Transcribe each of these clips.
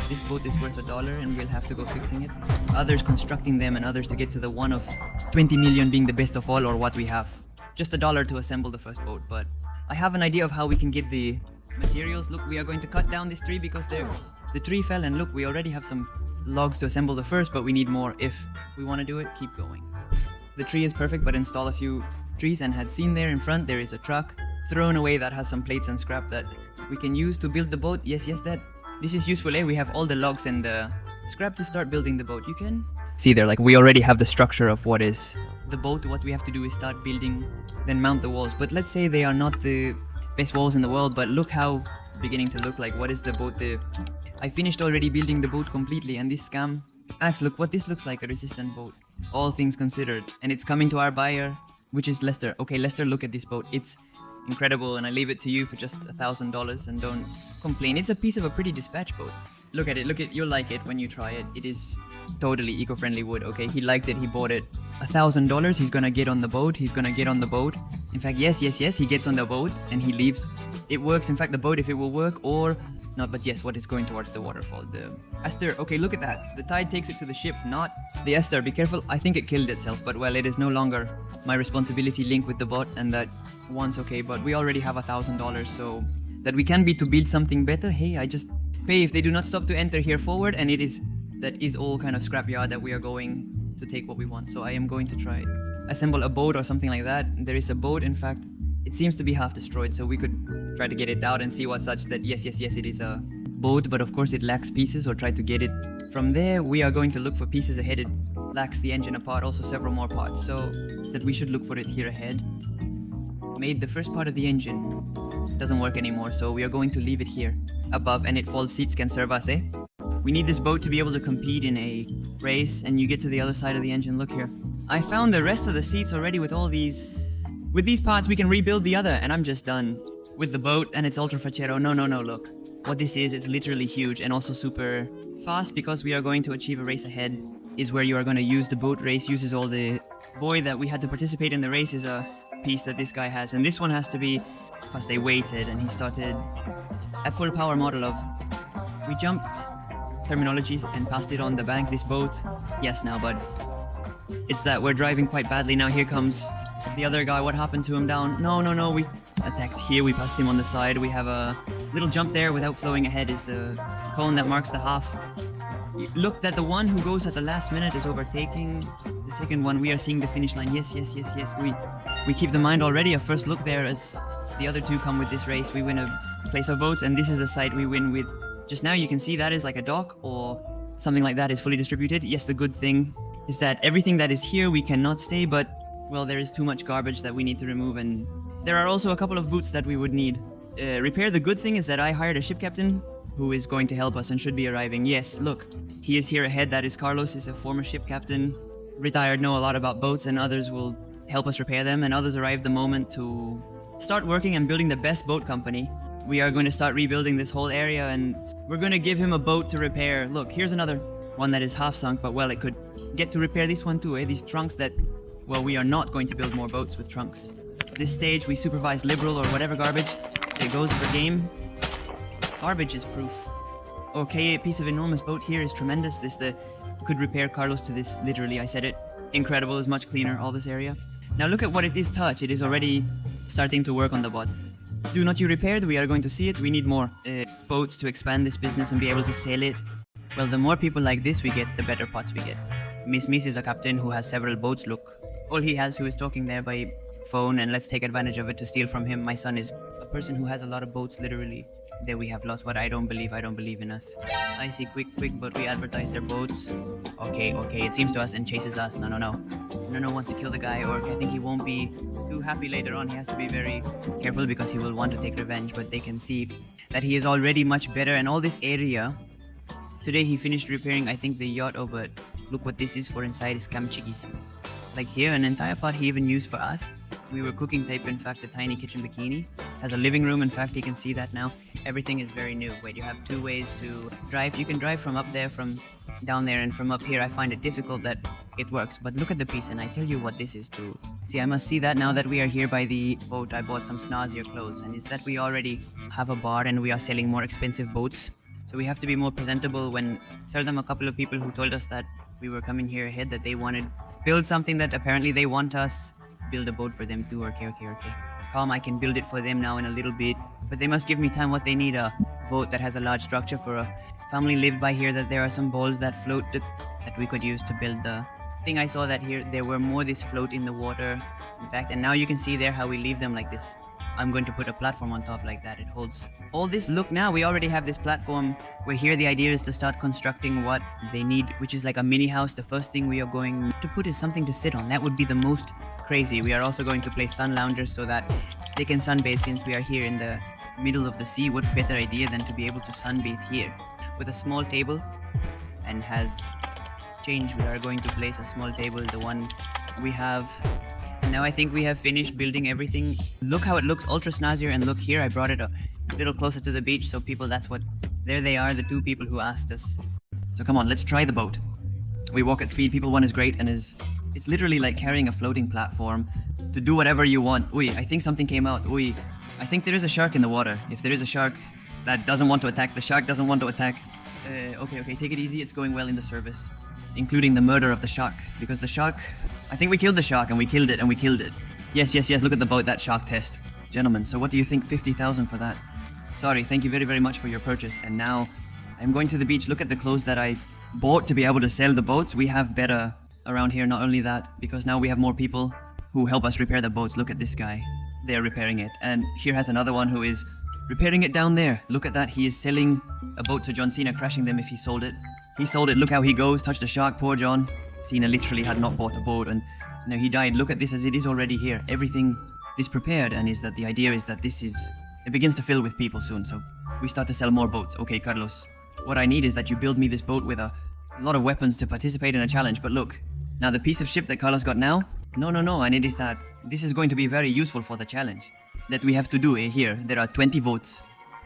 this boat is worth $1 and we'll have to go fixing it. Others constructing them and others to get to the one of 20 million being the best of all, or what we have. Just $1 to assemble the first boat, but I have an idea of how we can get the materials. Look, we are going to cut down this tree because the tree fell, and look, we already have some logs to assemble the first, but we need more. If we want to do it, keep going. The tree is perfect, but install a few trees, and had seen there in front there is a truck thrown away that has some plates and scrap that we can use to build the boat. Yes, this is useful, eh? We have all the logs and the scrap to start building the boat. You can see there, like, we already have the structure of what is the boat. What we have to do is start building, then mount the walls. But let's say they are not the best walls in the world, but look how beginning to look like. What is the boat? I finished already building the boat completely, and this scam acts, look what this looks like, a resistant boat, all things considered. And it's coming to our buyer, which is Lester. Okay, Lester, look at this boat. It's incredible, and I leave it to you for just $1,000, and don't complain. It's a piece of a pretty dispatch boat. Look at it, you'll like it when you try it. It is totally eco-friendly wood. Okay, he liked it, he bought it. $1,000, he's gonna get on the boat. In fact, yes, he gets on the boat and he leaves. It works, in fact, the boat, if it will work or not, but yes, what is going towards the waterfall, the Esther. Okay, look at that, the tide takes it to the ship, not the Esther. Be careful, I think it killed itself, but well, it is no longer my responsibility linked with the bot, and that once. Okay, but we already have $1,000, so that we can be to build something better. Hey, I just pay if they do not stop to enter here forward, and that is all kind of scrapyard that we are going to take what we want. So I am going to try assemble a boat or something like that. There is a boat, in fact, it seems to be half destroyed, so we could try to get it out and see what such that yes, it is a boat, but of course it lacks pieces, or try to get it from there. We are going to look for pieces ahead. It lacks the engine apart, also several more parts, so that we should look for it here ahead. Made the first part of the engine, doesn't work anymore, so we are going to leave it here above, and it falls seats can serve us, eh? We need this boat to be able to compete in a race, and you get to the other side of the engine. Look here, I found the rest of the seats already. With these parts we can rebuild the other, and I'm just done with the boat. And it's ultra fachero. No, look what this is. It's literally huge, and also super fast, because we are going to achieve a race ahead, is where you are going to use the boat. Race uses all the boy that we had to participate in the race is a piece that this guy has, and this one has to be, because they waited, and he started a full power model of, we jumped terminologies and passed it on the bank. This boat, yes, now, but it's that we're driving quite badly now. Here comes the other guy. What happened to him? Down? No, we attacked here, we passed him on the side. We have a little jump there without flowing ahead, is the cone that marks the half. Look, that the one who goes at the last minute is overtaking the second one. We are seeing the finish line. Yes, we keep the mind already. A first look there as the other two come with this race. We win a place of boats, and this is the site we win with. Just now you can see that is like a dock or something like that, is fully distributed. Yes, the good thing is that everything that is here we cannot stay, but well, there is too much garbage that we need to remove, and there are also a couple of boots that we would need. Repair. The good thing is that I hired a ship captain who is going to help us and should be arriving. Yes, look, he is here ahead. That is Carlos, is a former ship captain, retired, know a lot about boats, and others will help us repair them, and others arrive the moment to start working and building the best boat company. We are going to start rebuilding this whole area, and we're going to give him a boat to repair. Look, here's another one that is half sunk, but well, it could get to repair this one too, eh? These trunks that, well, we are not going to build more boats with trunks. This stage we supervise liberal or whatever garbage. It goes for game. Garbage is proof. Okay, a piece of enormous boat here is tremendous. This could repair Carlos to this, literally, I said it. Incredible, is much cleaner, all this area. Now look at what it is touch. It is already starting to work on the bot. Do not you repaired, we are going to see it. We need more boats to expand this business and be able to sell it. Well, the more people like this we get, the better pots we get. Miss is a captain who has several boats. Look, all he has, who is talking there by phone, and let's take advantage of it to steal from him. My son is a person who has a lot of boats, literally. There we have lost, but I don't believe in us. I see quick, but we advertise their boats. Okay, it seems to us and chases us. No wants to kill the guy, or I think he won't be too happy later on. He has to be very careful because he will want to take revenge, but they can see that he is already much better. And all this area, today he finished repairing, I think, the yacht. Oh, but look what this is for inside, is kamchikis. Like here, an entire pot he even used for us. We were cooking type, in fact, a tiny kitchen bikini. Has a living room, in fact, you can see that now. Everything is very new. Wait, you have two ways to drive. You can drive from up there, from down there, and from up here. I find it difficult that it works, but look at the piece, and I tell you what this is too. See, I must see that now that we are here by the boat. I bought some snazzier clothes, and is that we already have a bar and we are selling more expensive boats. So So we have to be more presentable when tell them a couple of people who told us that we were coming here ahead that they wanted build something that apparently they want us build a boat for them too. Okay. Calm, I can build it for them now in a little bit, but they must give me time. What they need, a boat that has a large structure for a family lived by here, that there are some balls that float that we could use to build the thing. I saw that here there were more this float in the water, in fact, and now you can see there how we leave them like this. I'm going to put a platform on top like that. It holds all this. Look, now we already have this platform where here the idea is to start constructing what they need, which is like a mini house. The first thing we are going to put is something to sit on. That would be the most crazy. We are also going to place sun loungers so that they can sunbathe. Since we are here in the middle of the sea, what better idea than to be able to sunbathe here with a small table. And has changed, we are going to place a small table, the one we have. And now I think we have finished building everything. Look how it looks ultra snazzier, and look here, I brought it a little closer to the beach so people, that's what, there they are, the two people who asked us. So come on, let's try the boat. We walk at speed. People 1 is great and it's literally like carrying a floating platform to do whatever you want. Oi, I think something came out. Oi, I think there is a shark in the water. If there is a shark that doesn't want to attack, the shark doesn't want to attack. Okay, take it easy. It's going well in the service, including the murder of the shark, because the shark, I think we killed the shark and we killed it and we killed it. Yes, look at the boat, that shark test. Gentlemen, so what do you think? 50,000 for that. Sorry, thank you very much for your purchase. And now I'm going to the beach. Look at the clothes that I bought to be able to sell the boats. We have better around here. Not only that, because now we have more people who help us repair the boats. Look at this guy. They're repairing it. And here has another one who is repairing it down there. Look at that. He is selling a boat to John Cena, crashing them if he sold it. He sold it. Look how he goes. Touched the shark. Poor John. Cena literally had not bought a boat and now he died. Look at this as it is already here. Everything is prepared, and is that the idea is that it begins to fill with people soon. So we start to sell more boats. Okay, Carlos. What I need is that you build me this boat with a lot of weapons to participate in a challenge. But look, now the piece of ship that Carlos got now, no, and it is that this is going to be very useful for the challenge that we have to do here. There are 20 votes.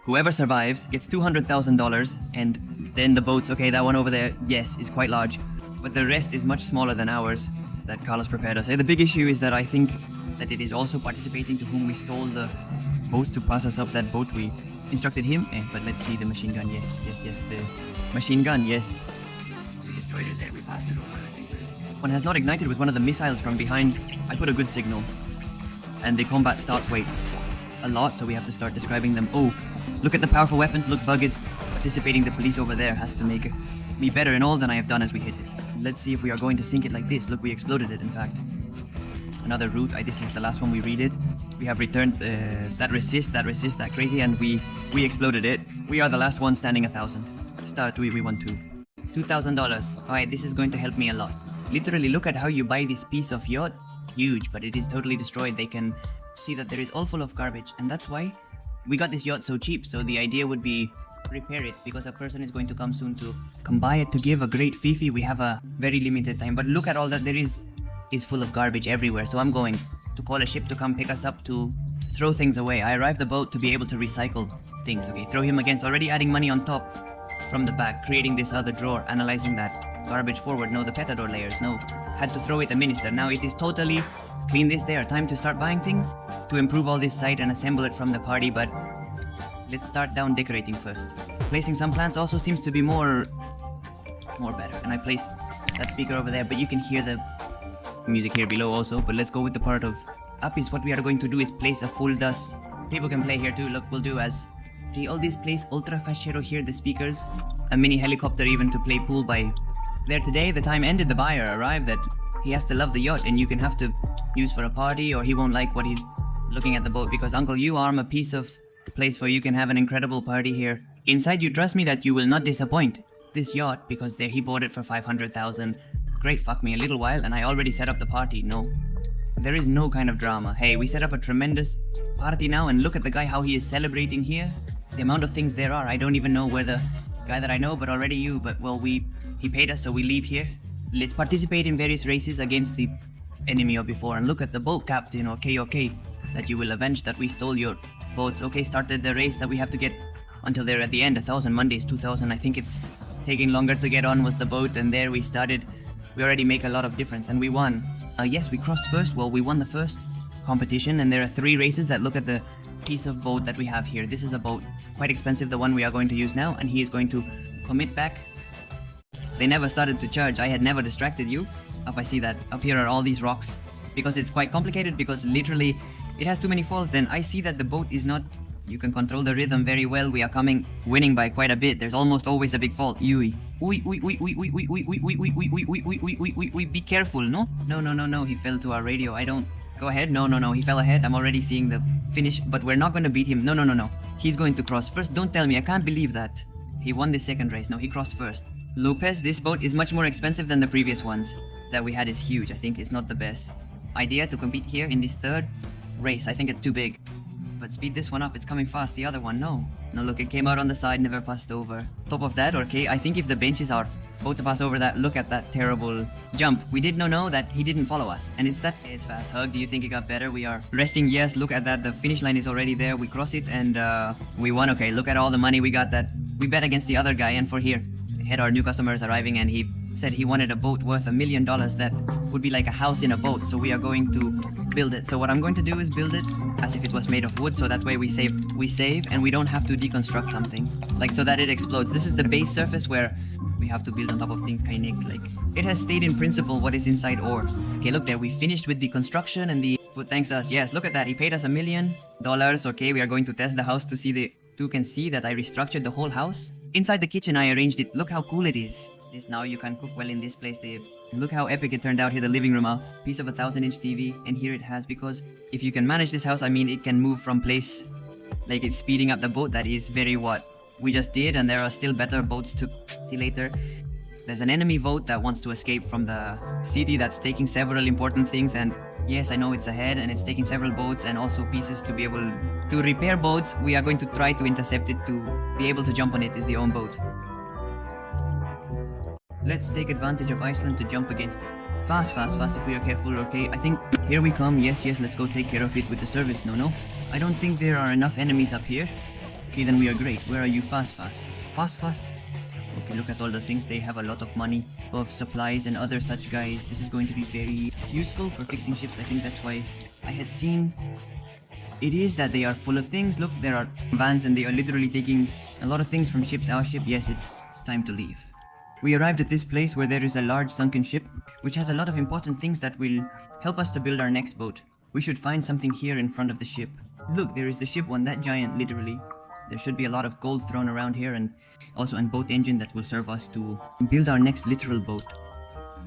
Whoever survives gets $200,000, and then the boats, okay, that one over there, yes, is quite large, but the rest is much smaller than ours that Carlos prepared us. The big issue is that I think that it is also participating to whom we stole the boats to pass us up that boat. We instructed him, but let's see the machine gun. Yes, the machine gun, yes. We destroyed it there, we passed it over. One has not ignited with one of the missiles from behind. I put a good signal, and the combat starts, wait, a lot, so we have to start describing them. Oh, look at the powerful weapons. Look, Bug is participating. The police over there has to make me better in all than I have done as we hit it. Let's see if we are going to sink it like this. Look, we exploded it, in fact. Another route. This is the last one we read it. We have returned that resist, that crazy, and we exploded it. We are the last one standing 1,000. Start, we won $2,000. Alright, this is going to help me a lot. Literally, look at how you buy this piece of yacht. Huge, but it is totally destroyed. They can see that there is all full of garbage, and that's why we got this yacht so cheap. So the idea would be repair it, because a person is going to come soon to come buy it to give a great fifi. We have a very limited time, but look at all that there is full of garbage everywhere. So I'm going to call a ship to come pick us up to throw things away. I arrived the boat to be able to recycle things. Okay, throw him against, already adding money on top from the back, creating this other drawer, analyzing that garbage forward. No, the petador layers, no, had to throw it a minister. Now it is totally clean this there. Time to start buying things to improve all this site and assemble it from the party, but let's start down decorating first. Placing some plants also seems to be more better. And I place that speaker over there, but you can hear the music here below also. But let's go with the part of up. Is what we are going to do is place a full dust. People can play here too. Look, we'll do as, see all this place, ultra fashero here, the speakers, a mini helicopter even to play pool by there today. The time ended, the buyer arrived that he has to love the yacht and you can have to use for a party, or he won't like what he's looking at the boat, because Uncle, you arm a piece of place where you can have an incredible party here. Inside, you trust me that you will not disappoint this yacht, because there he bought it for 500,000. Great, fuck me, a little while and I already set up the party. No, there is no kind of drama. Hey, we set up a tremendous party now, and look at the guy, how he is celebrating here. The amount of things there are. I don't even know where the guy that I know, but already you, but well, he paid us, so we leave here. Let's participate in various races against the enemy or before, and look at the boat captain. Okay, that you will avenge that we stole your boats. Okay, started the race that we have to get until they're at the end. 1,000 Mondays, 2,000. I think it's taking longer to get on was the boat, and there we started. We already make a lot of difference, and we won. Yes, we crossed first. Well, we won the first competition, and there are 3 races that look at the piece of boat that we have here. This is a boat, quite expensive, the one we are going to use now, and he is going to commit back. They never started to charge. I had never distracted you. Up, I see that. Up here are all these rocks. Because it's quite complicated, because literally it has too many falls. Then I see that the boat is not... You can control the rhythm very well. We are winning by quite a bit. There's almost always a big fall. Yui. Be careful, no? No. He fell to our radio. I don't... Go ahead. No. He fell ahead. I'm already seeing the finish, but we're not going to beat him. No. He's going to cross first. Don't tell me. I can't believe that. He won the second race. No, he crossed first. Lopez, this boat is much more expensive than the previous ones that we had. Is huge. I think it's not the best idea to compete here in this third race. I think it's too big. But speed this one up, it's coming fast. The other one, no, look, it came out on the side, never passed over. Top of that, okay, I think if the benches are both to pass over that, look at that terrible jump. We did not know that he didn't follow us. And it's fast. Hug, do you think it got better? We are resting, yes, look at that, the finish line is already there. We cross it and we won. Okay, look at all the money we got that we bet against the other guy. And for here, we had our new customers arriving and he said he wanted a boat worth $1 million that would be like a house in a boat. So we are going to build it. So what I'm going to do is build it as if it was made of wood, so that way we save and we don't have to deconstruct something, like so that it explodes. This is the base surface where we have to build on top of things, kinda like it has stayed in principle what is inside ore. Okay, look there, we finished with the construction and the food thanks to us. Yes, look at that, he paid us $1 million. Okay, we are going to test the house to see you can see that I restructured the whole house. Inside the kitchen I arranged it. Look how cool it is. Now you can cook well in this place. Look how epic it turned out here. The living room, a piece of a 1000-inch TV, and here it has, because if you can manage this house, I mean, it can move from place, like it's speeding up the boat. That is very what we just did, and there are still better boats to see later. There's an enemy boat that wants to escape from the city that's taking several important things, and yes, I know it's ahead and it's taking several boats and also pieces to be able to repair boats. We are going to try to intercept it to be able to jump on it. Is the own boat. Let's take advantage of Iceland to jump against it. Fast if we are careful, okay? I think here we come. Yes, let's go take care of it with the service. No. I don't think there are enough enemies up here. Okay, then we are great. Where are you? Fast. Okay, look at all the things. They have a lot of money, of supplies and other such guys. This is going to be very useful for fixing ships. I think that's why I had seen it is that they are full of things. Look, there are vans and they are literally taking a lot of things from ships. Our ship, yes, it's time to leave. We arrived at this place where there is a large sunken ship, which has a lot of important things that will help us to build our next boat. We should find something here in front of the ship. Look, there is the ship one, that giant, literally. There should be a lot of gold thrown around here, and also a boat engine that will serve us to build our next literal boat.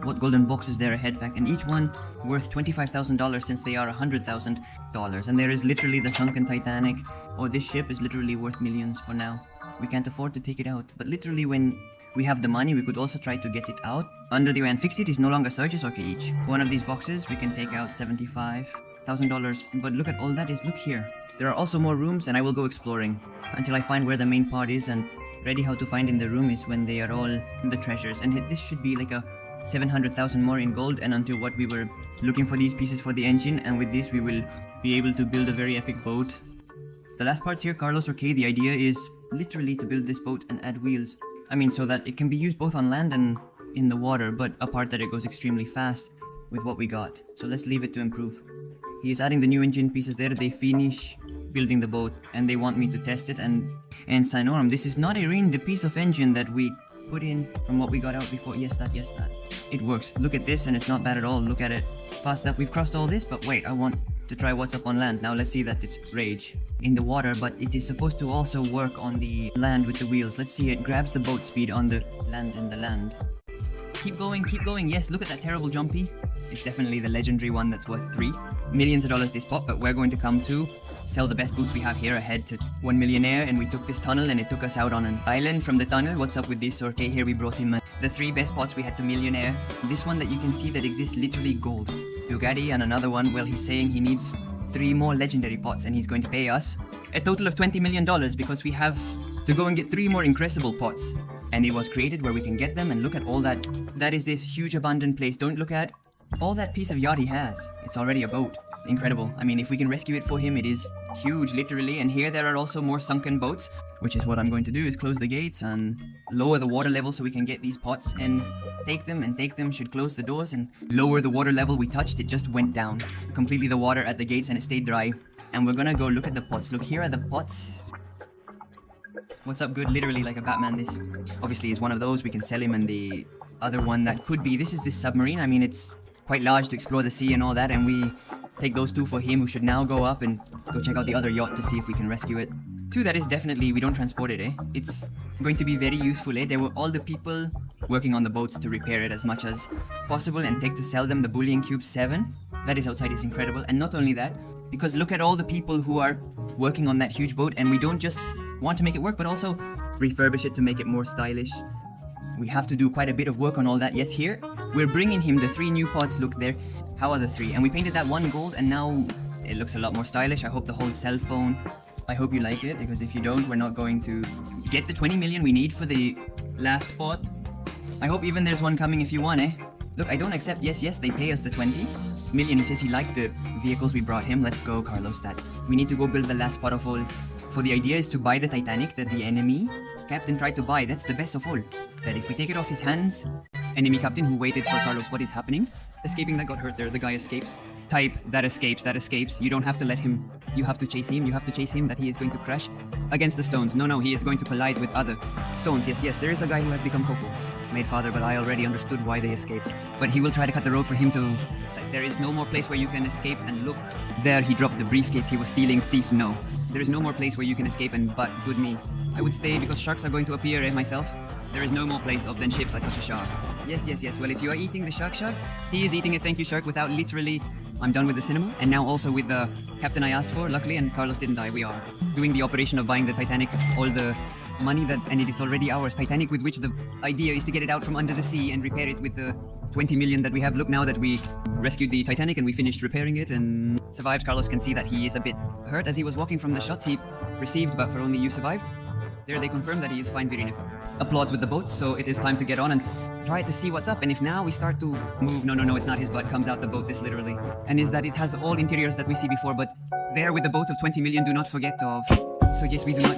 What golden boxes there ahead, fact, and each one worth $25,000 since they are $100,000. And there is literally the sunken Titanic. Oh, this ship is literally worth millions for now. We can't afford to take it out, but literally when we have the money, we could also try to get it out under the way and fix it. Is no longer surges. Okay, each one of these boxes we can take out $75,000. But look at all that is. Look here. There are also more rooms, and I will go exploring until I find where the main part is. And ready how to find in the room is when they are all in the treasures. And this should be like a 700,000 more in gold. And until what we were looking for these pieces for the engine, and with this we will be able to build a very epic boat. The last parts here, Carlos. Okay, the idea is literally to build this boat and add wheels. I mean, so that it can be used both on land and in the water, but a part that it goes extremely fast with what we got. So let's leave it to improve. He is adding the new engine pieces there. They finish building the boat and they want me to test it. And Sinorum, this is not Irene, the piece of engine that we put in from what we got out before. Yes, that. It works. Look at this, and it's not bad at all. Look at it. Fast up. We've crossed all this, but wait, I want to try what's up on land. Now let's see that it's rage in the water, but it is supposed to also work on the land with the wheels. Let's see, it grabs the boat speed on the land and the land. Keep going. Yes, look at that terrible jumpy. It's definitely the legendary one that's worth $3 million this pot, but we're going to come to sell the best boots we have here ahead to 1 millionaire, and we took this tunnel and it took us out on an island from the tunnel. What's up with this? Okay, here we brought him the 3 best pots we had to millionaire. This one that you can see that exists literally gold. Bugatti, and another one, well, he's saying he needs 3 more legendary pots and he's going to pay us a total of $20 million because we have to go and get 3 more incredible pots. And it was created where we can get them, and look at all that. That is this huge abandoned place. Don't look at all that piece of yacht he has. It's already a boat. Incredible. I mean, if we can rescue it for him, it is huge, literally. And here there are also more sunken boats, which is what I'm going to do, is close the gates and lower the water level so we can get these pots and take them. Should close the doors and lower the water level. We touched, it just went down completely, the water at the gates, and it stayed dry. and we're gonna go look at the pots. Look, here are the pots. What's up, good? Literally like a Batman. This obviously is one of those. We can sell him, and the other one that could be, this is this submarine. I mean, it's quite large to explore the sea and all that, and we take those two for him, who should now go up and go check out the other yacht to see if we can rescue it. Two, that is definitely, we don't transport it, eh? It's going to be very useful, eh? There were all the people working on the boats to repair it as much as possible and take to sell them the bullion cube 7. That is outside is incredible. And not only that, because look at all the people who are working on that huge boat, and we don't just want to make it work, but also refurbish it to make it more stylish. We have to do quite a bit of work on all that. Yes, here, we're bringing him the 3 new pots. Look there. How are the 3? And we painted that one gold, and now it looks a lot more stylish. I hope the whole cell phone, I hope you like it, because if you don't, we're not going to get the 20 million we need for the last pot. I hope even there's one coming if you want, eh? Look, I don't accept. Yes, they pay us the 20 million. He says he liked the vehicles we brought him. Let's go, Carlos. That we need to go build the last pot of all. For the idea is to buy the Titanic that the enemy captain tried to buy. That's the best of all. That if we take it off his hands, enemy captain who waited for Carlos, what is happening? Escaping, that got hurt there. The guy escapes. Type, that escapes. You don't have to let him. You have to chase him. That he is going to crash against the stones. No, he is going to collide with other stones. Yes, there is a guy who has become Coco. Made father, but I already understood why they escaped. But he will try to cut the road for him to... There is no more place where you can escape, and look. There, he dropped the briefcase he was stealing. Thief, no. There is no more place where you can escape, and but good me. I would stay because sharks are going to appear, eh, myself? There is no more place of than ships. I touch a shark. Yes. Well, if you are eating the shark, he is eating it, thank you, shark, without literally... I'm done with the cinema, and now also with the captain I asked for, luckily, and Carlos didn't die. We are doing the operation of buying the Titanic, all the money that, and it is already ours. Titanic, with which the idea is to get it out from under the sea and repair it with the 20 million that we have. Look, now that we rescued the Titanic and we finished repairing it and survived, Carlos can see that he is a bit hurt as he was walking from the shots he received, but for only you survived. There they confirm that he is fine, Virina. Applauds with the boat, so it is time to get on and try to see what's up. And if now we start to move, no, it's not his butt comes out the boat, this literally. And is that it has all interiors that we see before, but there with the boat of 20 million, do not forget of. So yes, we do not